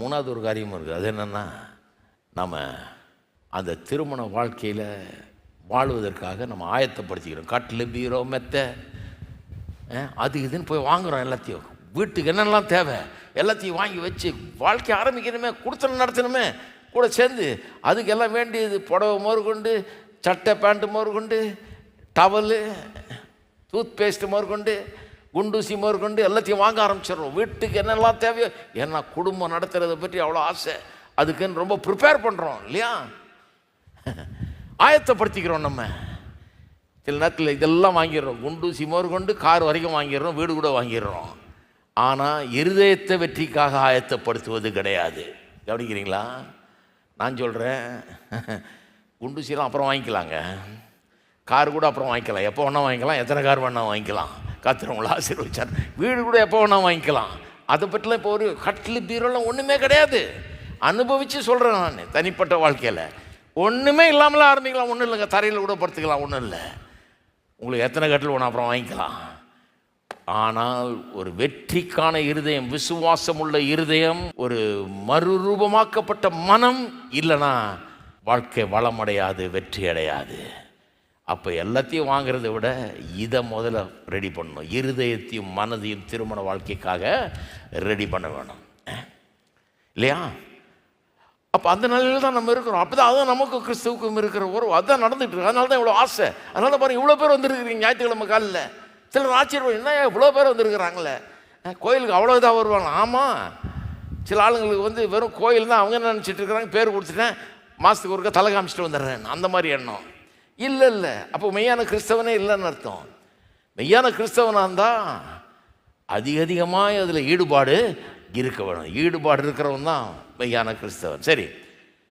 மூணாவது ஒரு காரியமும் இருக்குது. அது என்னென்னா, நம்ம அந்த திருமண வாழ்க்கையில் வாழ்வதற்காக நம்ம ஆயத்தப்படுத்திக்கிறோம். கட்டில், பீரோ, மெத்தை, அது இதுன்னு போய் வாங்குகிறோம். எல்லாத்தையும் வீட்டுக்கு என்னென்னலாம் தேவை எல்லாத்தையும் வாங்கி வச்சு வாழ்க்கை ஆரம்பிக்கணுமே, கொடுத்தன நடத்தணுமே. கூட சேர்ந்து அதுக்கெல்லாம் வேண்டியது புடவை முதற்கொண்டு, சட்டை பேண்ட்டு முதற்கொண்டு, டவலு, டூத் பேஸ்ட்டு முதற்கொண்டு, குண்டூசி முதற்கொண்டு எல்லாத்தையும் வாங்க ஆரம்பிச்சிடுறோம். வீட்டுக்கு என்னெல்லாம் தேவையோ, ஏன்னா குடும்பம் நடத்துறதை பற்றி அவ்வளோ ஆசை, அதுக்குன்னு ரொம்ப ப்ரிப்பேர் பண்ணுறோம் இல்லையா, ஆயத்தப்படுத்திக்கிறோம். நம்ம சில நேரத்தில் இதெல்லாம் வாங்கிடுறோம். குண்டூசி முதற்கொண்டு கார் வரைக்கும் வாங்கிடுறோம், வீடு கூட வாங்கிடுறோம். ஆனால் இருதயத்தை வெற்றிக்காக ஆயத்தப்படுத்துவது கிடையாது. கவனிக்கிறீங்களா? நான் சொல்கிறேன், குண்டூசிலாம் அப்புறம் வாங்கிக்கலாங்க, கார் கூட அப்புறம் வாங்கிக்கலாம், எப்போ வேணால் வாங்கிக்கலாம், எத்தனை கார் வேணால் வாங்கிக்கலாம், கத்துறவங்கள ஆசீர்வதிச்சார். வீடு கூட எப்போ வேணால் வாங்கிக்கலாம். அதை பற்றிலாம் இப்போ ஒரு கட்டில், பீரோலாம் ஒன்றுமே கிடையாது. அனுபவித்து சொல்கிறேன் நான். தனிப்பட்ட வாழ்க்கையில் ஒன்றுமே இல்லாமலாம் ஆரம்பிக்கலாம். ஒன்றும் இல்லைங்க, தரையில் கூட படுத்துக்கலாம், ஒன்றும் இல்லை. உங்களுக்கு எத்தனை கட்டில் வேணும் அப்புறம் வாங்கிக்கலாம். ஆனால் ஒரு வெற்றிக்கான இருதயம், விசுவாசம் உள்ள இருதயம், ஒரு மறுரூபமாக்கப்பட்ட மனம் இல்லைன்னா வாழ்க்கை வளமடையாது, வெற்றி அடையாது. அப்போ எல்லாத்தையும் வாங்கிறத விட இதை முதல்ல ரெடி பண்ணணும். இருதயத்தையும் மனதையும் திருமண வாழ்க்கைக்காக ரெடி பண்ண வேணும் இல்லையா? அப்போ அந்த நிலையில் தான் நம்ம இருக்கிறோம். அப்போ தான் அதுதான் நமக்கு கிறிஸ்துவுக்கும் இருக்கிற உறவு. அதுதான் நடந்துகிட்டு இருக்கு. அதனால தான் இவ்வளோ ஆசை. அதனால தான் பாருங்கள், இவ்வளோ பேர் வந்துருக்குறீங்க ஞாயிற்றுக்கிழமை காலையில். சிலர் ஆச்சரியம், என்ன இவ்வளோ பேர் வந்துருக்குறாங்களே, கோயிலுக்கு அவ்வளோ இதாக வருவாங்க. ஆமாம், சில ஆளுங்களுக்கு வந்து வெறும் கோயில் தான் அவங்க என்ன நினச்சிட்டு இருக்கிறாங்க, பேர் கொடுத்துட்டேன், மாதத்துக்கு ஒருக்கா தலை காமிச்சிட்டு வந்துடுறேன், அந்த மாதிரி எண்ணம். இல்லை இல்லை, அப்போ மெய்யான கிறிஸ்தவனே இல்லைன்னு அர்த்தம். மெய்யான கிறிஸ்தவனாக இருந்தால் அதிகமாக அதில் ஈடுபாடு இருக்க வேணும். ஈடுபாடு இருக்கிறவன் தான் மெய்யான கிறிஸ்தவன். சரி.